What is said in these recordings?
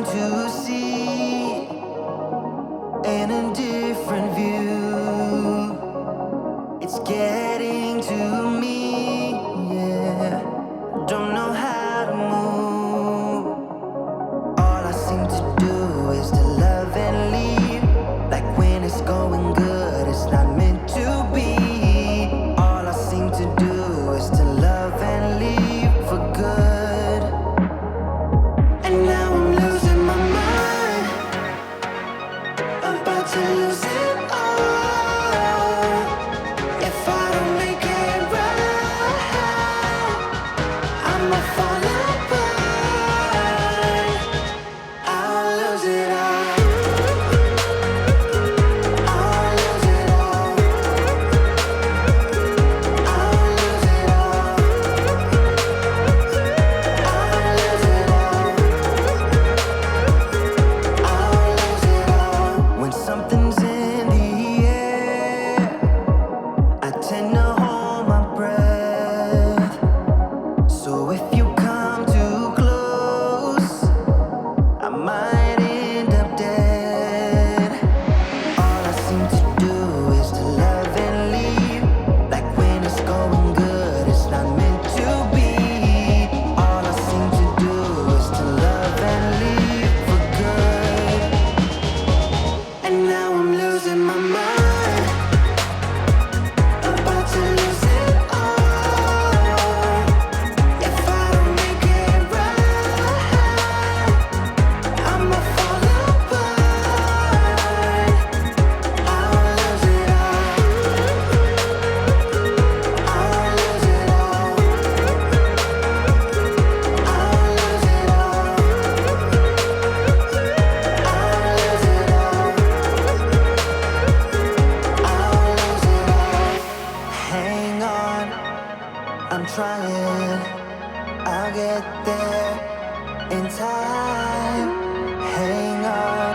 to see in a different view. It's getting to me, yeah. Don't know how to move. All I seem to do is to love and leave. Like when it's going good, it's not meant to be. All I seem to do is to love and leave for good. And now I'm losing my mind, about to lose it all. If I don't make it right, I'ma fall apart. I'll lose it all. I'll lose it all. I'll lose it all. I'll lose it all. I'll lose it all. When something's in the air, I tend to hold my breath. So if you come too close, I might end up dead. All I seem to do is to love and leave. Like when it's going good, it's not meant to be. All I seem to do is to love and leave for good. And now I'm losing my mind, about to lose it all. If I don't make it right, I'ma fall apart. I'll lose it all. I'll lose it all. I'll lose it all. I'll lose it all. I'll lose it all. Hang on, I'm trying. I'll get there in time. Hang on,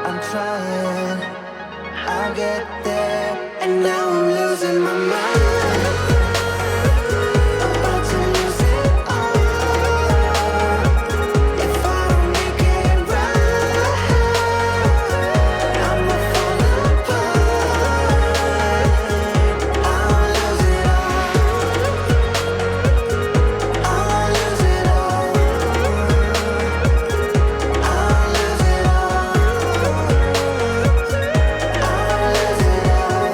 I'm trying. I'll get there. And now I'm losing my mind, about to lose it all. If I don't make it right, I'ma fall apart. I'll lose it all. I'll lose it all. I'll lose it all. I'll lose it all.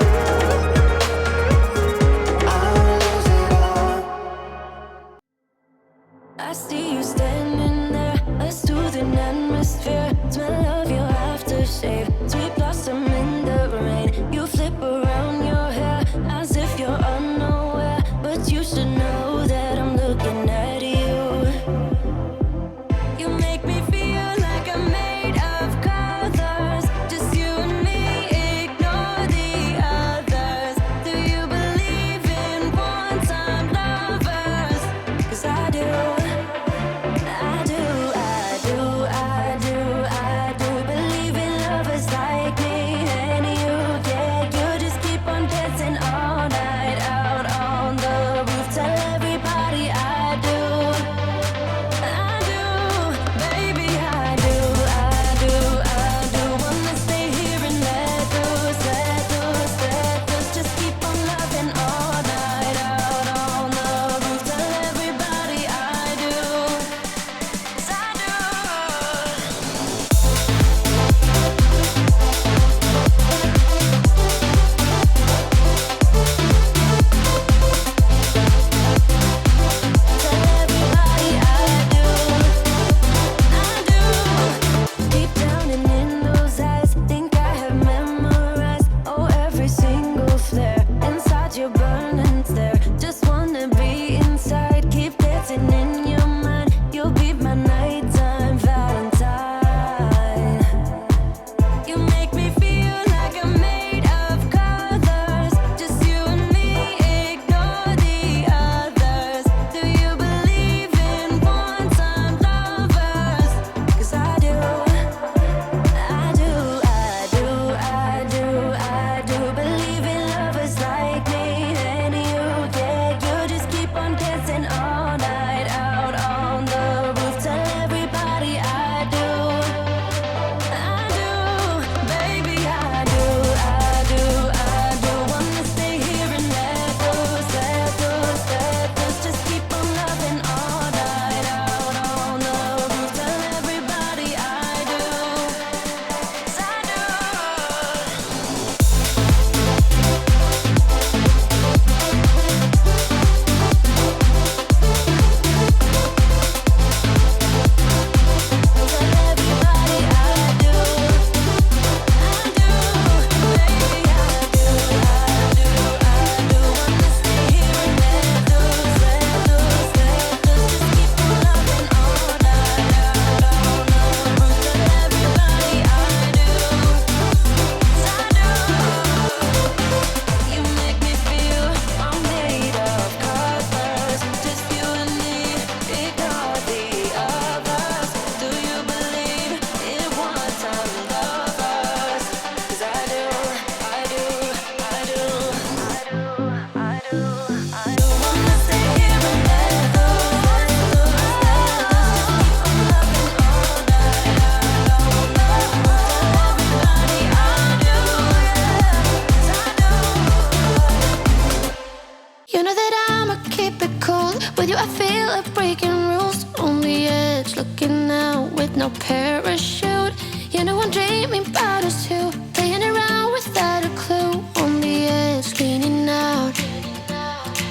it cold. With you I feel like breaking rules. On the edge, looking out with no parachute. You know I'm dreaming about us two, playing around without a clue. On the edge, leaning out.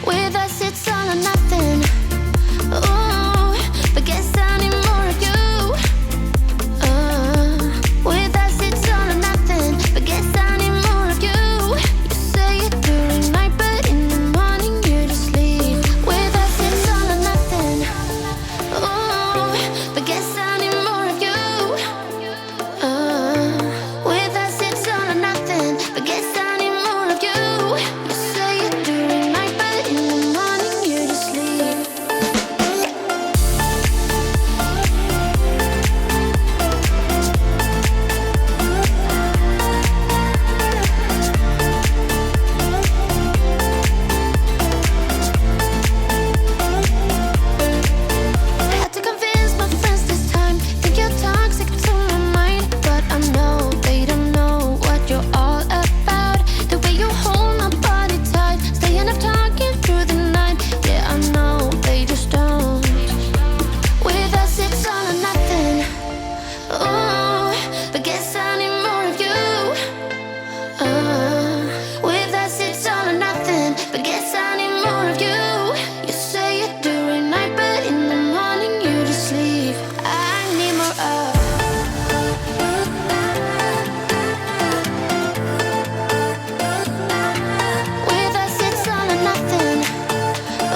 With us it's all or nothing. Ooh, but guess I need more of you. With us it's all or nothing, but guess I need more of you. You say it during night, but in the morning you just leave. With us it's all or nothing. Ooh, but guess I need more of you. With us it's all or nothing, but guess I need more of you. You say it during night, but in the morning you just leave. Had to convince my friends this time. Think you're toxic to my mind, but I know they don't know what you're all about. The way you hold my body tight, staying up talking through the night. Yeah, I know they just don't. With us it's all or nothing. Ooh, but guess I need more of you. With us it's all or nothing, but guess I need more of you. You say it during night, but in the morning you just leave. I need more of. With us it's all or nothing.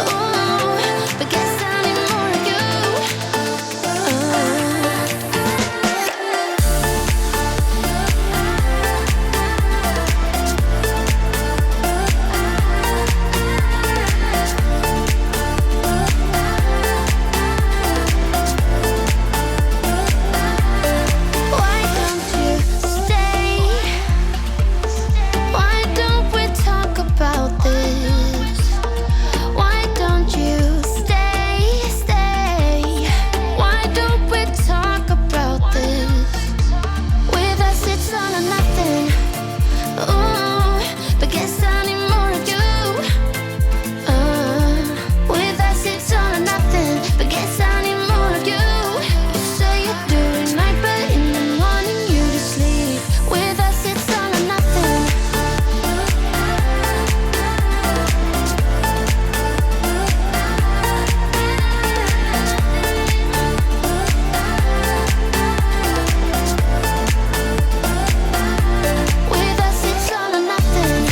Ooh, but guess I need more of you. Why don't you stay? Why don't we talk about this? Why don't you stay? Why don't we talk about this? With us it's all or nothing. Ooh, but guess I need more of you. With us it's all or nothing, but guess I need more of you. You say it during night, but in the morning you just leave. With us it's all or nothing. With us it's all or nothing.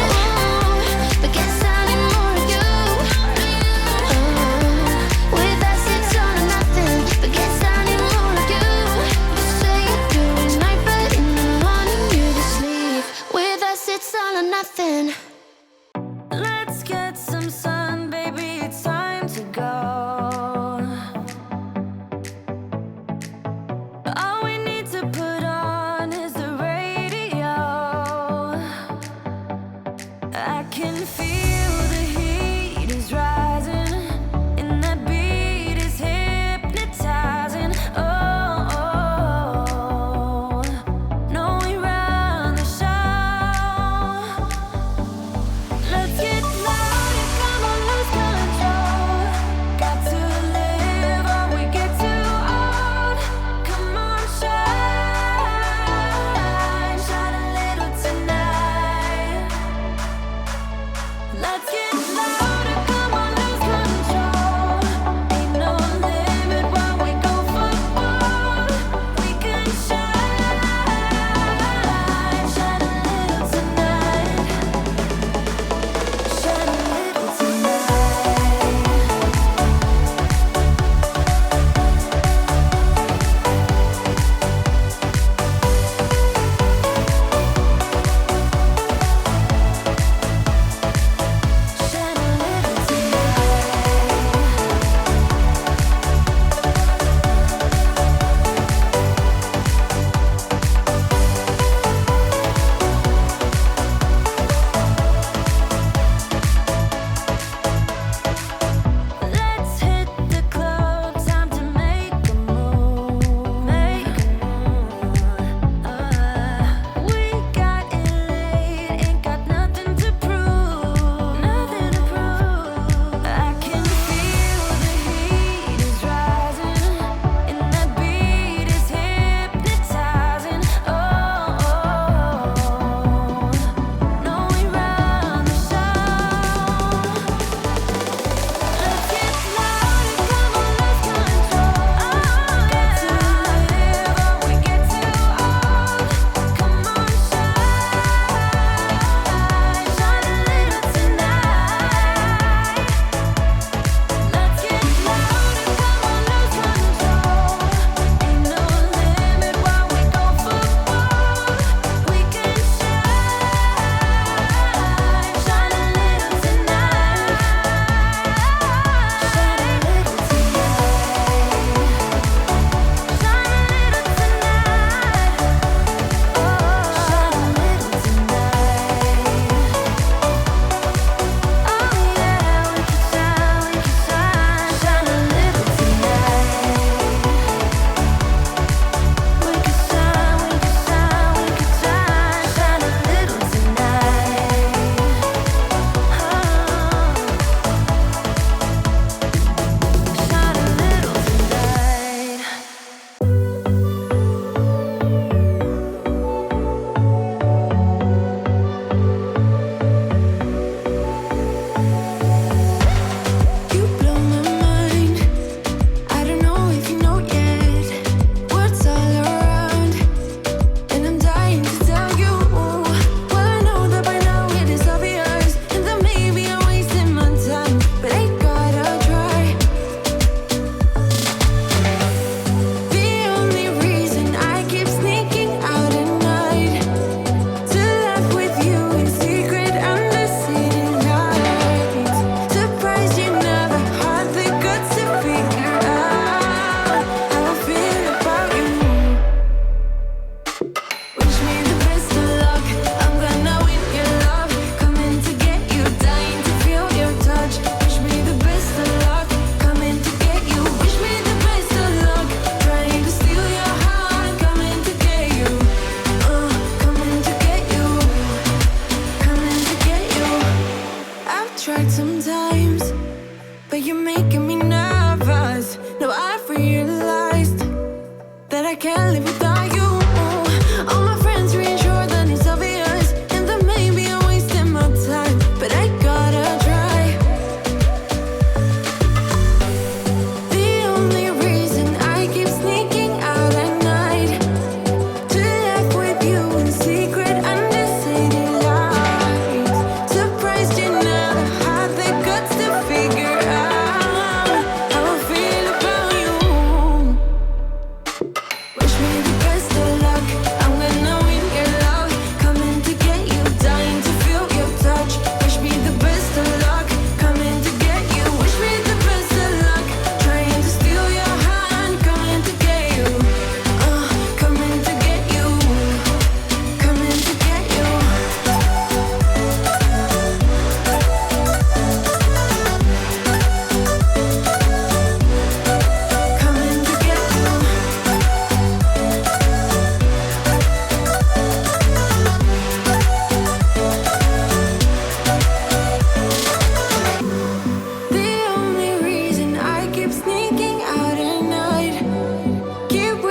Ooh, but guess I need more of you. With us it's all or nothing, but guess I need more of you. You say it during night, but in the morning you just leave. With us it's all or nothing. Let's get some sun, baby, it's time to go. All we need to put on is the radio. I can feel the heat is rising, and that beat is hypnotizing. Oh, no, we run the show. Let's get louder, come on, lose control. Got to live or we get too old. Come on, shine, shine a little tonight. Let's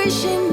wishing